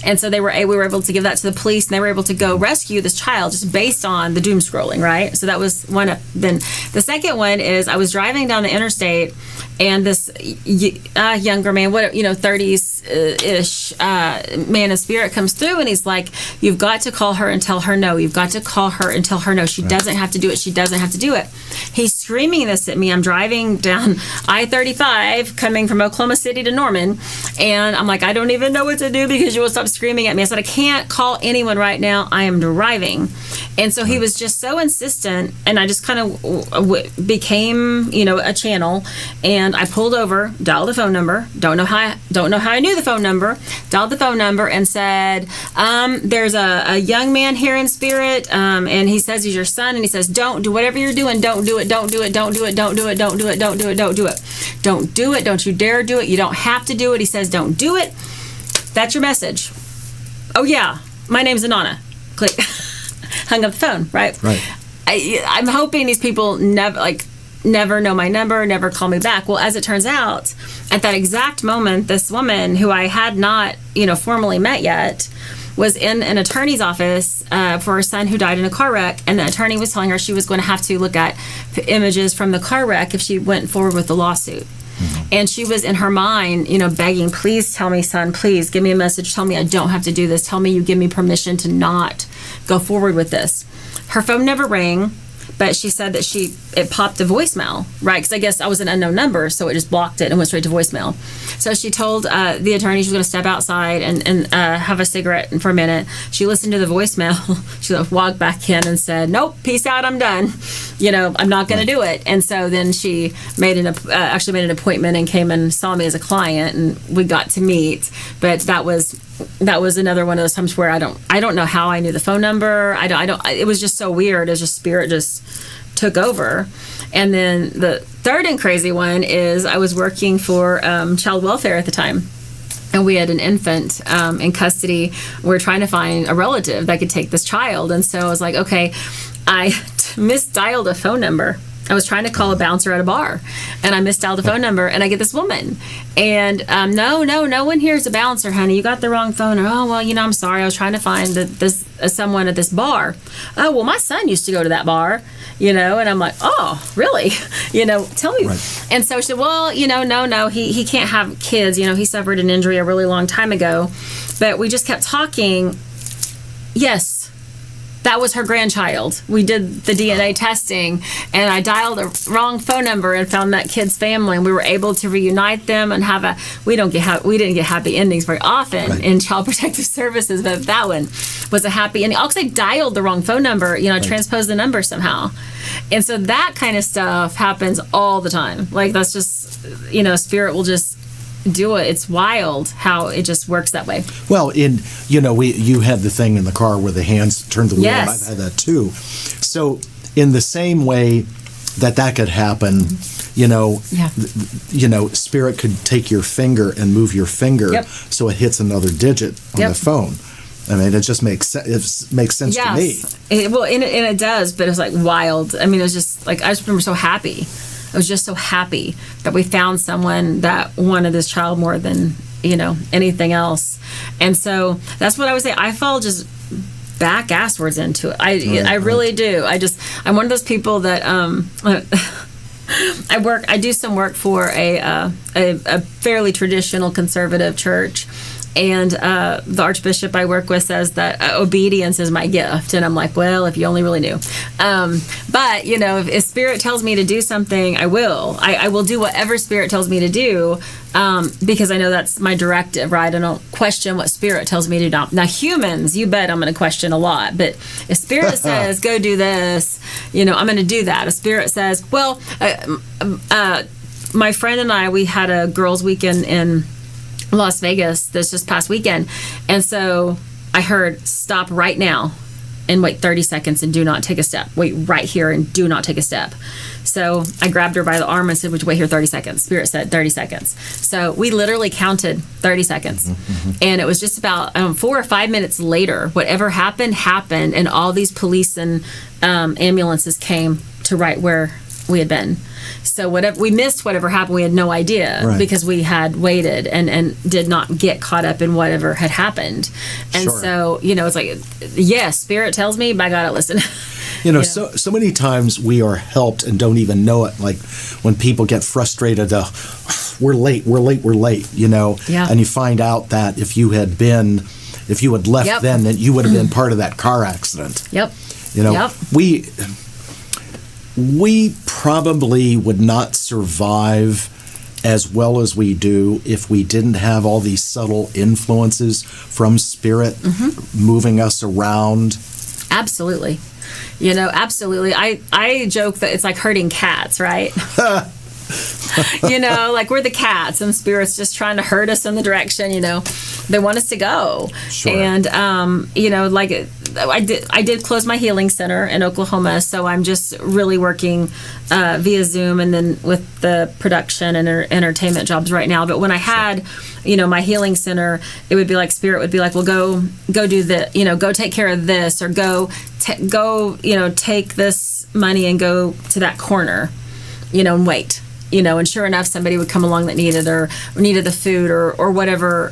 And so we were able to give that to the police, and they were able to go rescue this child just based on the doom scrolling, right? So that was one. Then the second one is I was driving down the interstate, and this younger man, 30s-ish man in spirit comes through, and he's like, "You've got to call her and tell her no. You've got to call her and tell her no. She doesn't have to do it. She doesn't have to do it." He's screaming this at me. I'm driving down I-35 coming from Oklahoma City to Norman, and I'm like, I don't even know what to do because you will stop screaming at me. I said, I can't call anyone right now. I am driving. And so he was just so insistent, and I just kind of became, a channel. And I pulled over, dialed the phone number. Don't know how I knew the phone number. Dialed the phone number and said, "There's a young man here in spirit, and he says he's your son, and he says, don't do whatever you're doing. Don't do it. Don't do it. Don't do it. Don't do it. Don't do it. Don't do it. Don't do it. Don't do it. Don't you dare do it. You don't have to do it." He says, "Don't do it. That's your message." Oh yeah, my name's Inanna. Click. Hung up the phone. Right. I'm hoping these people never know my number, never call me back. Well, as it turns out, at that exact moment, this woman who I had not, formally met yet, was in an attorney's office for her son who died in a car wreck, and the attorney was telling her she was going to have to look at images from the car wreck if she went forward with the lawsuit. And she was in her mind, begging, "Please tell me, son, please give me a message. Tell me I don't have to do this. Tell me you give me permission to not go forward with this." Her phone never rang, but she said that it popped a voicemail, right? Because I guess I was an unknown number, so it just blocked it and went straight to voicemail. So she told the attorney she was going to step outside and have a cigarette for a minute. She listened to the voicemail. She walked back in and said, "Nope, peace out, I'm done. I'm not going to do it." And so then she actually made an appointment and came and saw me as a client, and we got to meet. But that was another one of those times where I don't know how I knew the phone number. It was just so weird. It was just spirit just took over. And then the third and crazy one is I was working for child welfare at the time, and we had an infant in custody. We were trying to find a relative that could take this child. And so I was like, okay, I misdialed a phone number. I was trying to call a bouncer at a bar, and I misdialed the phone number, and I get this woman. And no one here is a bouncer, honey. You got the wrong phone. Or, "Oh, well, I'm sorry. I was trying to find someone at this bar." "Oh, well, my son used to go to that bar, And I'm like, "Oh, really? Tell me." Right. And so she said, "Well, no, he can't have kids. He suffered an injury a really long time ago." But we just kept talking. Yes. That was her grandchild. We did the DNA testing, and I dialed the wrong phone number and found that kid's family, and we were able to reunite them and have we didn't get happy endings very often in Child Protective Services, but that one was a happy ending. Also, I dialed the wrong phone number, transposed the number somehow. And so that kind of stuff happens all the time. Like, that's just, spirit will just do it. It's wild how it just works that way. Well, you had the thing in the car where the hands turn the wheel, yes. And I've had that too. So in the same way that could happen, spirit could take your finger and move your finger, yep. So it hits another digit on yep. the phone. I mean, it just makes sense to me. And it does, but it's like wild. I mean, it was just like, I just remember so happy. I was just so happy that we found someone that wanted this child more than, anything else. And so that's what I would say. I fall just back asswards into it. I really do. I'm one of those people that I do some work for a fairly traditional conservative church. And the Archbishop I work with says that obedience is my gift. And I'm like, well, if you only really knew. But, if Spirit tells me to do something, I will. I will do whatever Spirit tells me to do because I know that's my directive, right? I don't question what Spirit tells me to do. Now, humans, you bet I'm going to question a lot. But if Spirit says, go do this, I'm going to do that. If Spirit says, well, my friend and I, we had a girls' weekend in Las Vegas this just past weekend, and so I heard, "Stop right now and wait 30 seconds and do not take a step. Wait right here and do not take a step." So I grabbed her by the arm and said, "Would you wait here 30 seconds?" Spirit said 30 seconds. So we literally counted 30 seconds. Mm-hmm. And it was just about 4 or 5 minutes later, whatever happened, and all these police and ambulances came to right where we had been. So we missed whatever happened. We had no idea Right. because we had waited and did not get caught up in whatever had happened. And Sure. so, it's like, yes, Spirit tells me, but I gotta listen. So many times we are helped and don't even know it. Like when people get frustrated, we're late, Yeah. and you find out that if you had left Yep. then you would have been part of that car accident. Yep. Yep. We probably would not survive as well as we do if we didn't have all these subtle influences from Spirit moving us around. Absolutely. Absolutely. I joke that it's like herding cats, right? Like we're the cats and Spirit's just trying to herd us in the direction, they want us to go. Sure. And, like I did close my healing center in Oklahoma. So I'm just really working via Zoom and then with the production and entertainment jobs right now. But when I had, my healing center, it would be like Spirit would be like, well, go do the, go take care of this, or go, take this money and go to that corner, and wait. And sure enough, somebody would come along that needed the food or whatever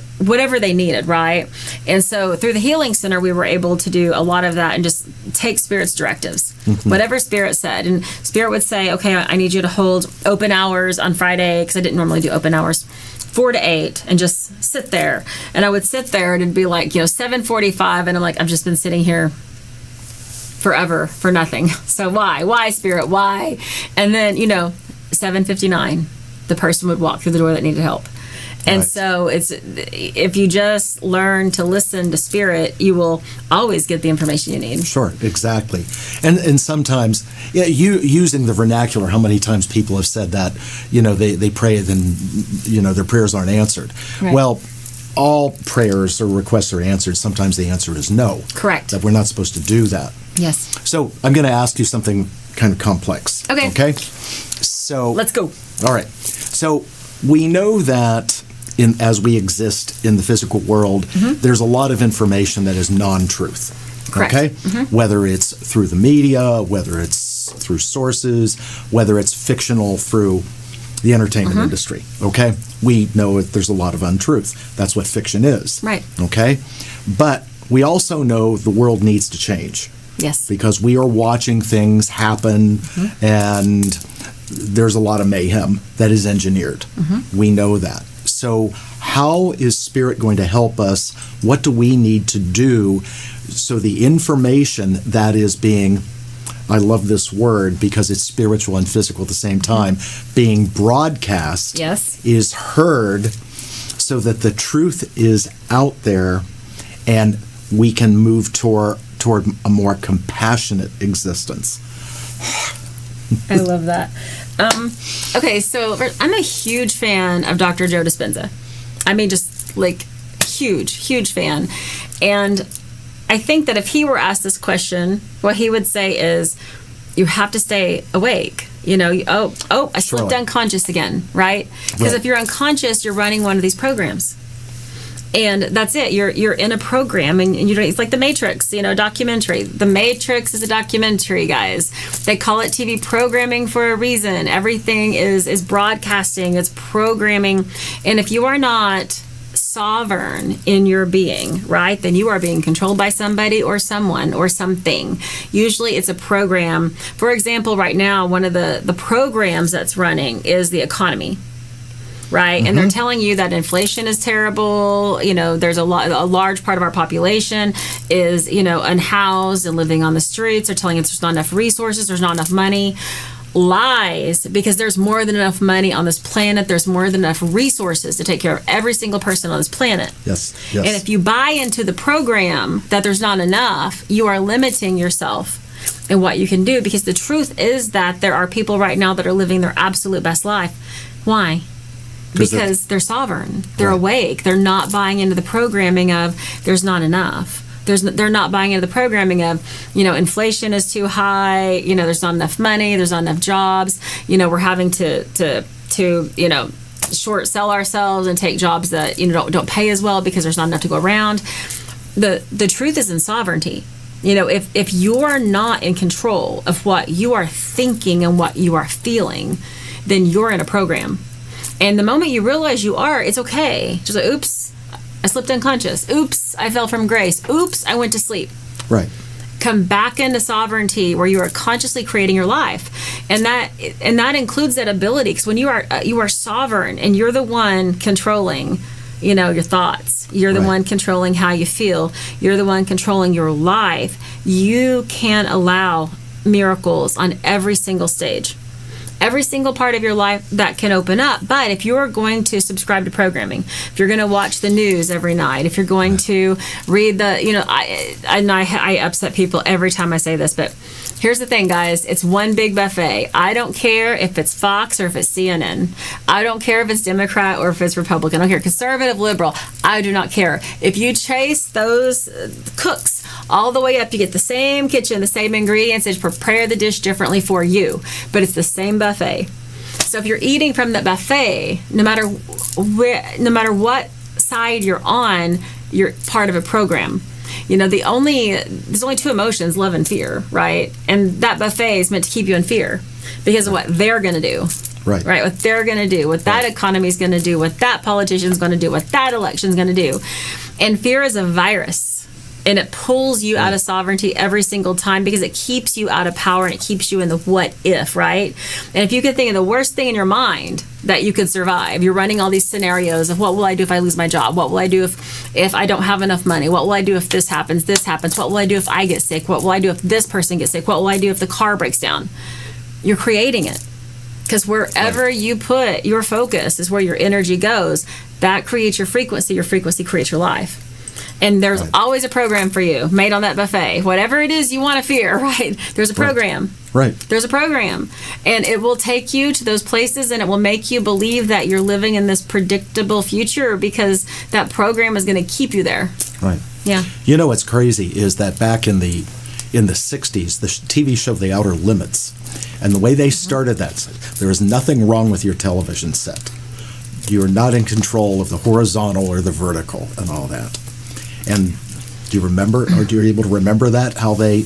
they needed, right? And so through the healing center, we were able to do a lot of that and just take Spirit's directives, whatever Spirit said. And Spirit would say, okay, I need you to hold open hours on Friday, because I didn't normally do open hours, 4 to 8, and just sit there. And I would sit there and it'd be like, 7:45, and I'm like, I've just been sitting here forever for nothing. So why Spirit, why? And then 7:59, the person would walk through the door that needed help. And Right. so if you just learn to listen to Spirit, you will always get the information you need. Sure, exactly. And sometimes, using the vernacular, how many times people have said that, they pray, then, their prayers aren't answered. Right. Well, all prayers or requests are answered. Sometimes the answer is no. Correct. That we're not supposed to do that. Yes. So I'm going to ask you something kind of complex. Okay. Okay? So Let's go. All right. So we know that as we exist in the physical world, there's a lot of information that is non-truth. Correct. Okay? Whether it's through the media, whether it's through sources, whether it's fictional through the entertainment industry. Okay? We know that there's a lot of untruth. That's what fiction is. Right. Okay? But we also know the world needs to change. Yes. Because we are watching things happen and there's a lot of mayhem that is engineered. We know that. So how is Spirit going to help us? What do we need to do so the information that is being, I love this word because it's spiritual and physical at the same time, being broadcast is heard so that the truth is out there and we can move toward a more compassionate existence. I love that. Okay, so I'm a huge fan of Dr. Joe Dispenza. I mean, just like huge fan. And I think that if he were asked this question, what he would say is, you have to stay awake. I slipped unconscious again, right? Because if you're unconscious, you're running one of these programs. And that's it. You're in a program, and it's like the Matrix, documentary. The Matrix is a documentary, guys. They call it TV programming for a reason. Everything is broadcasting. It's programming. And if you are not sovereign in your being, right, then you are being controlled by somebody or someone or something. Usually it's a program. For example, right now, one of the programs that's running is the economy. Right. And they're telling you that inflation is terrible. There's a large part of our population is, unhoused and living on the streets. They're telling us there's not enough resources. There's not enough money. Lies, because there's more than enough money on this planet. There's more than enough resources to take care of every single person on this planet. Yes. And if you buy into the program that there's not enough, you are limiting yourself in what you can do, because the truth is that there are people right now that are living their absolute best life. Why? Because they're sovereign. They're awake. They're not buying into the programming of there's not enough. They're not buying into the programming of, inflation is too high. There's not enough money. There's not enough jobs. We're having to short sell ourselves and take jobs that don't pay as well because there's not enough to go around. The truth is in sovereignty. If you're not in control of what you are thinking and what you are feeling, then you're in a program. And the moment you realize you are, it's okay. Just like, oops, I slipped unconscious. Oops, I fell from grace. Oops, I went to sleep. Right. Come back into sovereignty where you are consciously creating your life. And that includes that ability, because when you are sovereign and you're the one controlling, your thoughts. You're the one controlling how you feel. You're the one controlling your life. You can allow miracles on every single stage. Every single part of your life that can open up. But if you're going to subscribe to programming, if you're going to watch the news every night, if you're going to read I upset people every time I say this, but here's the thing, guys. It's one big buffet. I don't care if it's Fox or if it's CNN. I don't care if it's Democrat or if it's Republican. I don't care. Conservative, liberal. I do not care. If you chase those cooks all the way up, you get the same kitchen, the same ingredients. They just prepare the dish differently for you, but it's the same buffet. So if you're eating from that buffet, no matter what side you're on, you're part of a program. There's only two emotions, love and fear, right? And that buffet is meant to keep you in fear because of what they're going to do. Right. What they're going to do, what that economy is going to do, what that politician's going to do, what that election's going to do. And fear is a virus. And it pulls you out of sovereignty every single time because it keeps you out of power and it keeps you in the what if, right? And if you could think of the worst thing in your mind that you could survive, you're running all these scenarios of what will I do if I lose my job? What will I do if I don't have enough money? What will I do if this happens? What will I do if I get sick? What will I do if this person gets sick? What will I do if the car breaks down? You're creating it. Because wherever you put your focus is where your energy goes. That creates your frequency. Your frequency creates your life. And there's always a program for you made on that buffet. Whatever it is you want to fear, right? There's a program. Right. There's a program. And it will take you to those places and it will make you believe that you're living in this predictable future because that program is going to keep you there. Right. Yeah. What's crazy is that back in the 60s, the TV show The Outer Limits, and the way they started that, there is nothing wrong with your television set. You're not in control of the horizontal or the vertical and all that. And do you remember, or do you able to remember that? How they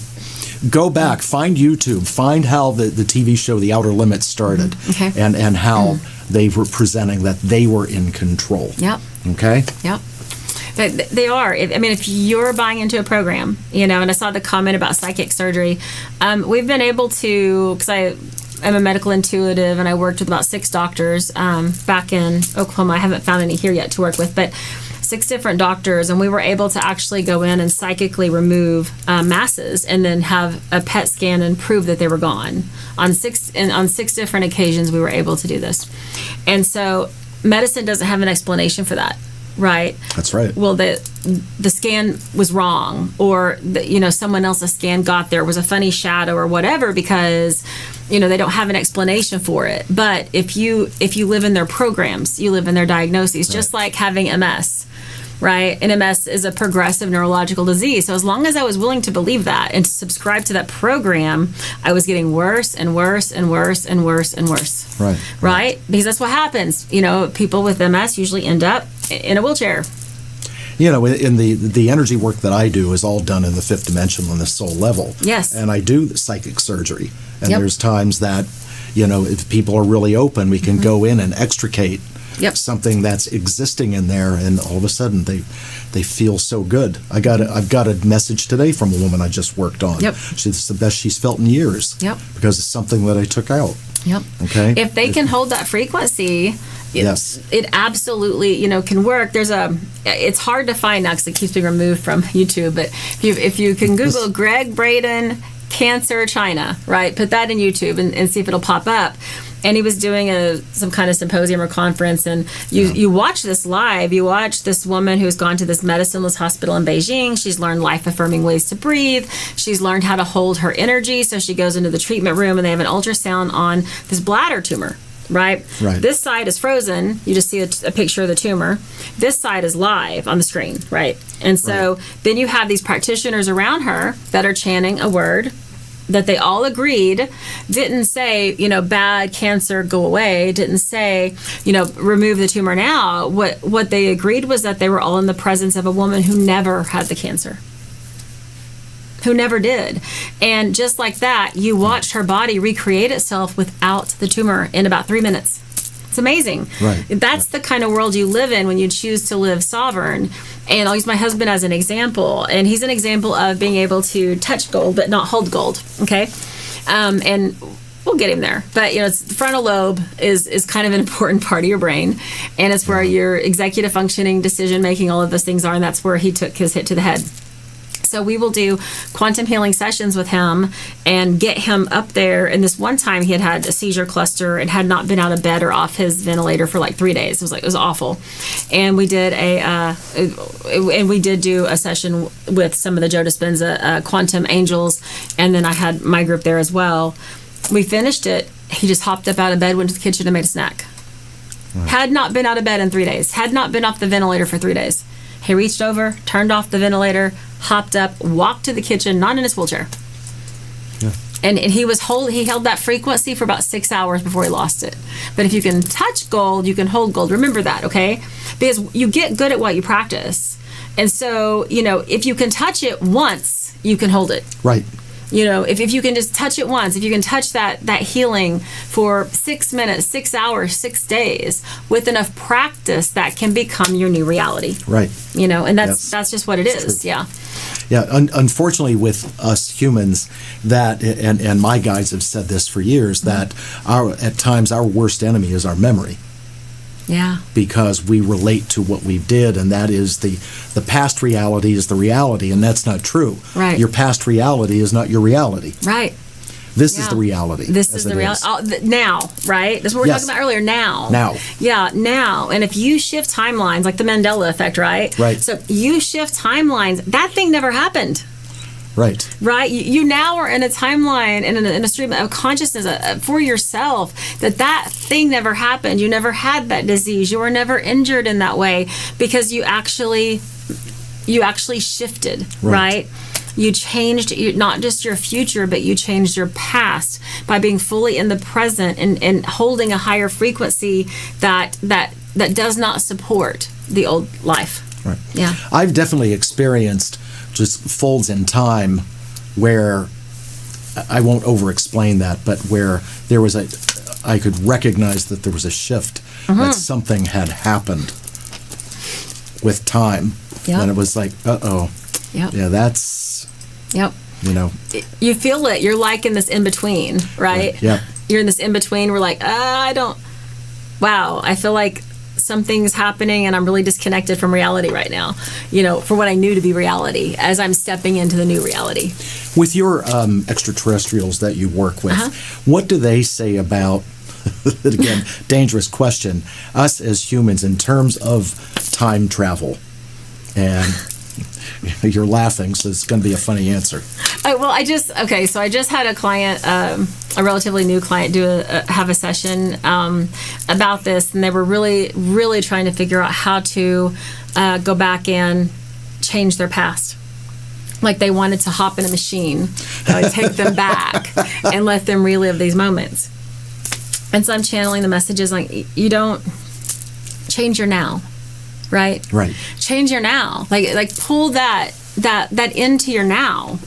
go back, find YouTube, find how the TV show The Outer Limits started, and how they were presenting that they were in control. Yep. Okay? Yep. They are. If you're buying into a program, and I saw the comment about psychic surgery, we've been able to, because I'm a medical intuitive and I worked with about 6 doctors back in Oklahoma. I haven't found any here yet to work with, but 6 different doctors, and we were able to actually go in and psychically remove masses and then have a PET scan and prove that they were gone. On 6 different occasions we were able to do this. And so medicine doesn't have an explanation for that, right? That's right. Well, the scan was wrong, or someone else's scan got there, was a funny shadow or whatever, because they don't have an explanation for it. But if you live in their programs, you live in their diagnoses, just like having MS. Right? And MS is a progressive neurological disease. So as long as I was willing to believe that and to subscribe to that program, I was getting worse and worse and worse and worse and worse. Right? Because that's what happens. People with MS usually end up in a wheelchair. In the energy work that I do is all done in the 5th dimension on the soul level. Yes. And I do psychic surgery. And there's times that, if people are really open, we can go in and extricate something that's existing in there, and all of a sudden they feel so good. I've got a message today from a woman I just worked on. It's the best she's felt in years. Because it's something that I took out. Okay. If they can hold that frequency, it absolutely can work. It's hard to find now because it keeps being removed from YouTube. But if you can Google Greg Braden cancer China, right? Put that in YouTube and see if it'll pop up. And he was doing some kind of symposium or conference, and you watch this live. You watch this woman who's gone to this medicineless hospital in Beijing. She's learned life-affirming ways to breathe. She's learned how to hold her energy. So she goes into the treatment room, and they have an ultrasound on this bladder tumor. Right? This side is frozen. You just see a picture of the tumor. This side is live on the screen, right? And so then you have these practitioners around her that are chanting a word that they all agreed didn't say, bad cancer, go away, didn't say, remove the tumor now. What they agreed was that they were all in the presence of a woman who never had the cancer. who never did. And just like that, you watched her body recreate itself without the tumor in about 3 minutes. It's amazing. Right. That's the kind of world you live in when you choose to live sovereign. And I'll use my husband as an example. And he's an example of being able to touch gold but not hold gold. Okay? And we'll get him there. But, you know, the frontal lobe is kind of an important part of your brain. And it's where your executive functioning, decision making, all of those things are. And that's where he took his hit to the head. So we will do quantum healing sessions with him and get him up there. And this one time he had a seizure cluster and had not been out of bed or off his ventilator for like 3 days. It was awful. And we did do a session with some of the Joe Dispenza quantum angels. And then I had my group there as well. We finished it. He just hopped up out of bed, went to the kitchen and made a snack. Right. Had not been out of bed in 3 days. Had not been off the ventilator for 3 days. He reached over, turned off the ventilator, hopped up, walked to the kitchen, not in his wheelchair. Yeah. And he held that frequency for about 6 hours before he lost it. But if you can touch gold, you can hold gold. Remember that, okay? Because you get good at what you practice. And so, you know, if you can touch it once, you can hold it. Right. You know, if you can just touch it once, if you can touch that healing for 6 minutes, 6 hours, 6 days, with enough practice, that can become your new reality. Right. You know, and that's just what it is. True. Yeah. Yeah. Unfortunately, with us humans, that and my guides have said this for years, that at times our worst enemy is our memory. Yeah. Because we relate to what we did, and that is the past reality is the reality, and that's not true. Right. Your past reality is not your reality. Right. This is the reality. This is the reality. Now, right? That's what we were talking about earlier. Now. Yeah, now. And if you shift timelines, like the Mandela effect, right? Right. So you shift timelines, that thing never happened. Right. Right. You now are in a timeline and in a stream of consciousness for yourself that thing never happened. You never had that disease. You were never injured in that way because you actually shifted. Right. You changed not just your future, but you changed your past by being fully in the present and holding a higher frequency that does not support the old life. Right. Yeah. I've definitely experienced just folds in time where I won't over-explain that, but where there was I could recognize that there was a shift, that something had happened with time. Yep. And it was like, uh-oh. Yep. Yeah, that's, yep. You know. You feel it. You're like in this in-between, right? Yeah. You're in this in-between. We're like, I feel like something's happening and I'm really disconnected from reality right now, you know, for what I knew to be reality as I'm stepping into the new reality. With your extraterrestrials that you work with, what do they say about, again, dangerous question, us as humans in terms of time travel? And you're laughing, so it's going to be a funny answer. I just had a client, a relatively new client, have a session about this, and they were really, really trying to figure out how to go back and change their past. Like they wanted to hop in a machine, take them back, and let them relive these moments. And so I'm channeling the messages like, you don't change your now. Right? Right. Change your now. Like pull that into your now.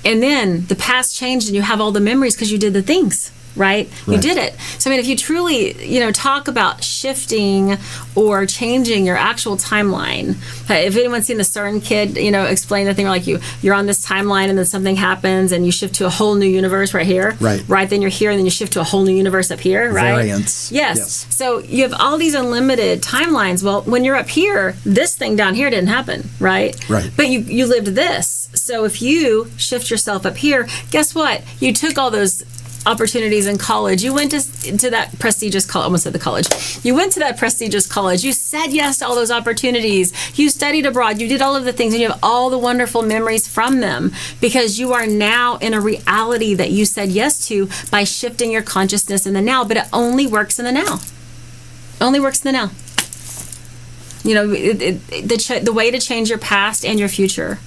And then the past changed and you have all the memories because you did the things. Right? You did it. So, I mean, if you truly, talk about shifting or changing your actual timeline, if anyone's seen the CERN kid, explain the thing like you're on this timeline and then something happens and you shift to a whole new universe right here. Right. Right. Then you're here and then you shift to a whole new universe up here. Right. Variants. Yes. So you have all these unlimited timelines. Well, when you're up here, this thing down here didn't happen. Right. Right. But you lived this. So if you shift yourself up here, guess what? You took all those opportunities in college. You went to that prestigious college. Almost said the college. You went to that prestigious college. You said yes to all those opportunities. You studied abroad. You did all of the things, and you have all the wonderful memories from them because you are now in a reality that you said yes to by shifting your consciousness in the now. But it only works in the now. Only works in the now. The way to change your past and your future,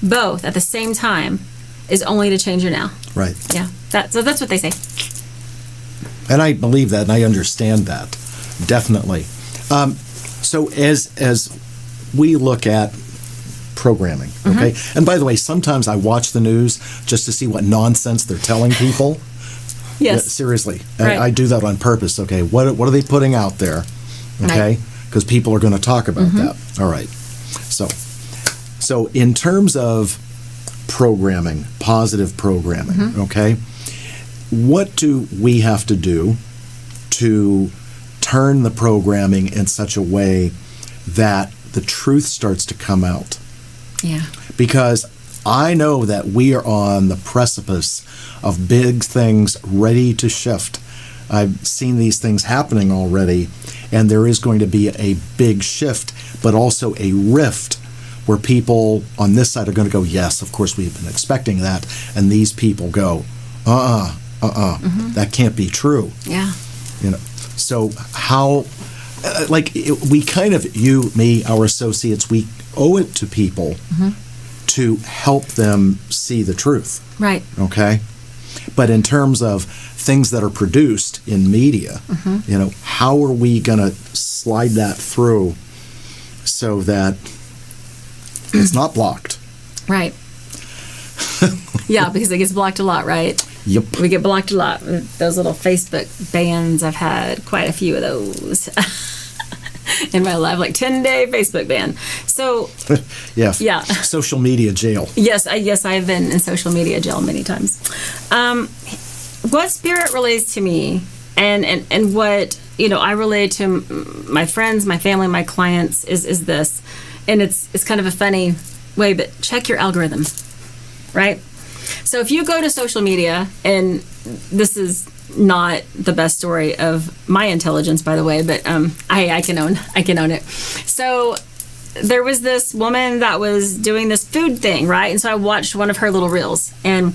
both at the same time, is only to change your now. Right. Yeah. So that's what they say. And I believe that, and I understand that, definitely. So as we look at programming. Okay. And by the way, sometimes I watch the news just to see what nonsense they're telling people. Yes. Yeah, seriously. Right. I do that on purpose. Okay. What are they putting out there? Okay. Right. Because people are going to talk about that. All right. So in terms of programming, positive programming, okay, what do we have to do to turn the programming in such a way that the truth starts to come out? Yeah. Because I know that we are on the precipice of big things ready to shift. I've seen these things happening already, and there is going to be a big shift, but also a rift where people on this side are going to go, yes, of course, we've been expecting that. And these people go, that can't be true. Yeah. So how, we kind of, you, me, our associates, we owe it to people to help them see the truth. Right. Okay? But in terms of things that are produced in media, how are we going to slide that through so that it's not blocked? Right. Yeah, because it gets blocked a lot, right? Yep. We get blocked a lot. Those little Facebook bans, I've had quite a few of those in my life, like 10-day Facebook ban. So, Yeah. Social media jail. yes, I've been in social media jail many times. What Spirit relays to me and what, I relay to my friends, my family, my clients is this. And it's kind of a funny way, but check your algorithm, right? So if you go to social media, and this is not the best story of my intelligence, by the way, but I can own it. So there was this woman that was doing this food thing, right? And so I watched one of her little reels, and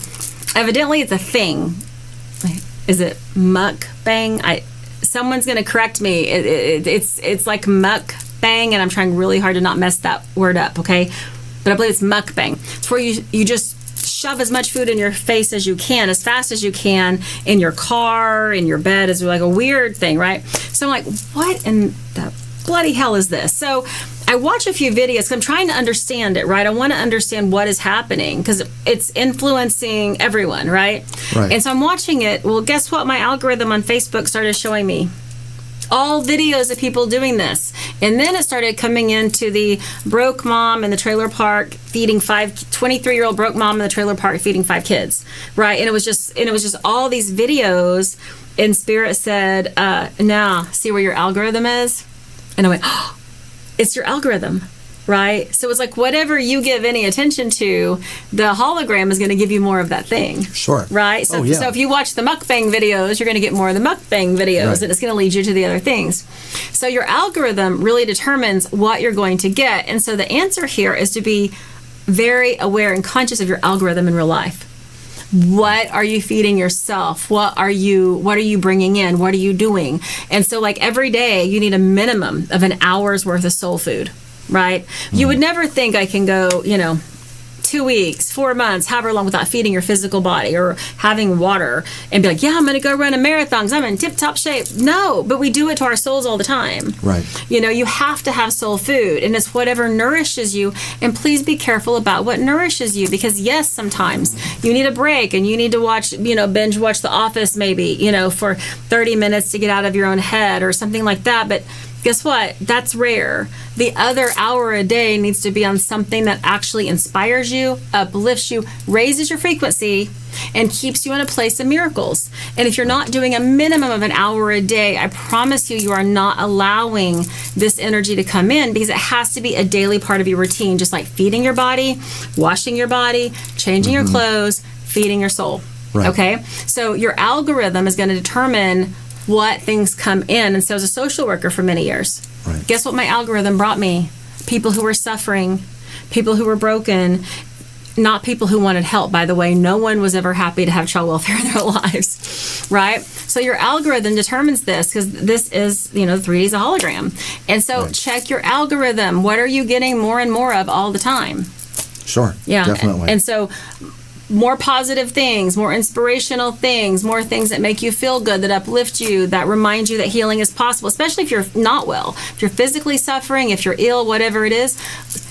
evidently it's a thing. Is it mukbang? Someone's going to correct me. It's like mukbang, and I'm trying really hard to not mess that word up, okay? But I believe it's mukbang. It's where you just shove as much food in your face as you can, as fast as you can, in your car, in your bed, is like a weird thing, right? So I'm like, what in the bloody hell is this? So I watch a few videos because I'm trying to understand it, right? I want to understand what is happening because it's influencing everyone, right? And so I'm watching it. Well, guess what? My algorithm on Facebook started showing me all videos of people doing this. And then it started coming into the broke mom in the trailer park feeding 23-year-old broke mom in the trailer park feeding 5 kids, right? And it was just all these videos, and Spirit said, now, see where your algorithm is? And I went, oh, it's your algorithm, right? So it's like whatever you give any attention to, the hologram is going to give you more of that thing. Sure. Right? So, so if you watch the mukbang videos, you're going to get more of the mukbang videos, and it's going to lead you to the other things. So your algorithm really determines what you're going to get. And so the answer here is to be very aware and conscious of your algorithm in real life. What are you feeding yourself? What are you bringing in? What are you doing? And so like every day you need a minimum of an hour's worth of soul food, right? You would never think I can go, 2 weeks, 4 months, however long without feeding your physical body or having water and be like, yeah, I'm going to go run a marathon because I'm in tip-top shape. No, but we do it to our souls all the time. Right. You have to have soul food, and it's whatever nourishes you. And please be careful about what nourishes you, because yes, sometimes you need a break and you need to watch, binge watch The Office maybe, for 30 minutes to get out of your own head or something like that. But guess what? That's rare. The other hour a day needs to be on something that actually inspires you, uplifts you, raises your frequency, and keeps you in a place of miracles. And if you're not doing a minimum of an hour a day, I promise you are not allowing this energy to come in, because it has to be a daily part of your routine, just like feeding your body, washing your body, changing your clothes, feeding your soul. Right. Okay? So your algorithm is going to determine what things come in. And so as a social worker for many years, guess what my algorithm brought me? People who were suffering, people who were broken, not people who wanted help, by the way. No one was ever happy to have child welfare in their lives, right? So your algorithm determines this, because this is, the 3D's a hologram. And so check your algorithm. What are you getting more and more of all the time? Sure. Yeah. Definitely. And so more positive things, more inspirational things, more things that make you feel good, that uplift you, that remind you that healing is possible, especially if you're not well. If you're physically suffering, if you're ill, whatever it is,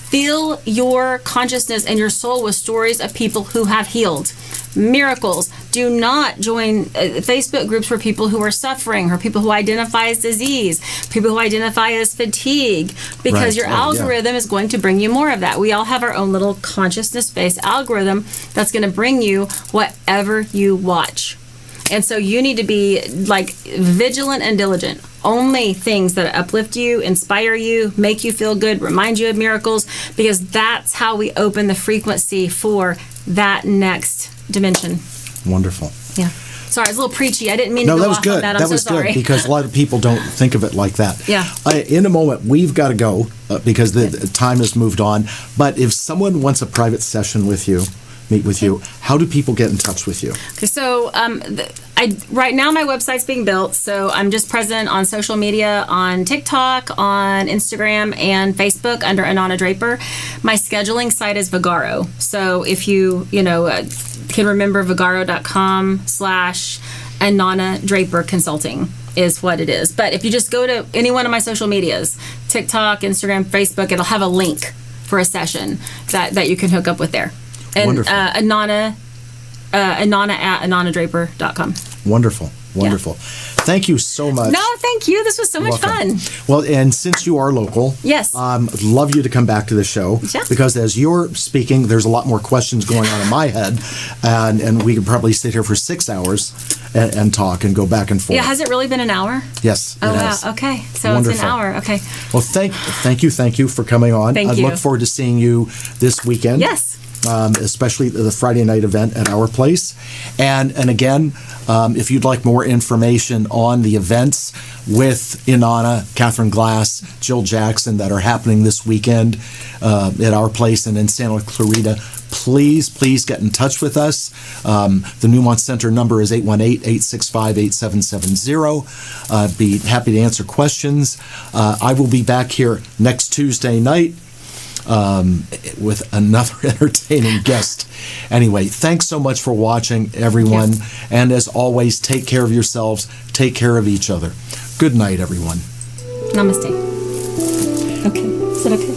Fill your consciousness and your soul with stories of people who have healed. Miracles. Do not join Facebook groups for people who are suffering, or people who identify as disease, people who identify as fatigue, because your algorithm is going to bring you more of that. We all have our own little consciousness-based algorithm that's going to bring you whatever you watch. And so you need to be like vigilant and diligent. Only things that uplift you, inspire you, make you feel good, remind you of miracles, because that's how we open the frequency for that next dimension. Wonderful. Yeah. Sorry, I was a little preachy. I didn't mean to go that was off good. on that. I'm that so was sorry. good because a lot of people don't think of it like that. Yeah. In a moment, we've got to go because the time has moved on. But if someone wants a private session with you, meet with you, how do people get in touch with you? Okay, so right now my website's being built, so I'm just present on social media, on TikTok, on Instagram, and Facebook under Inanna Draper. My scheduling site is Vigaro. So if you can remember, vigaro.com/Inanna Draper Consulting is what it is. But if you just go to any one of my social medias, TikTok, Instagram, Facebook, it'll have a link for a session that you can hook up with there. And Wonderful. Inanna at InannaDraper.com. Wonderful. Wonderful. Yeah. Thank you so much. No, thank you. This was so much fun. Well, and since you are local, yes, I'd love you to come back to the show because as you're speaking, there's a lot more questions going on in my head, and we could probably sit here for 6 hours and talk and go back and forth. Yeah, has it really been an hour? Yes. Oh, it wow. has. Okay. So Wonderful. It's an hour. Okay. Well, thank you for coming on. Thank I you. look forward to seeing you this weekend. Yes. Especially the Friday night event at our place. And again, if you'd like more information on the events with Inanna, Catherine Glass, Jill Jackson that are happening this weekend at our place and in Santa Clarita, please get in touch with us. The Newmont Center number is 818-865-8770. I'd be happy to answer questions. I will be back here next Tuesday night with another entertaining guest. Anyway, thanks so much for watching, everyone. And as always, take care of yourselves. Take care of each other. Good night, everyone. Namaste. Okay. Is it okay?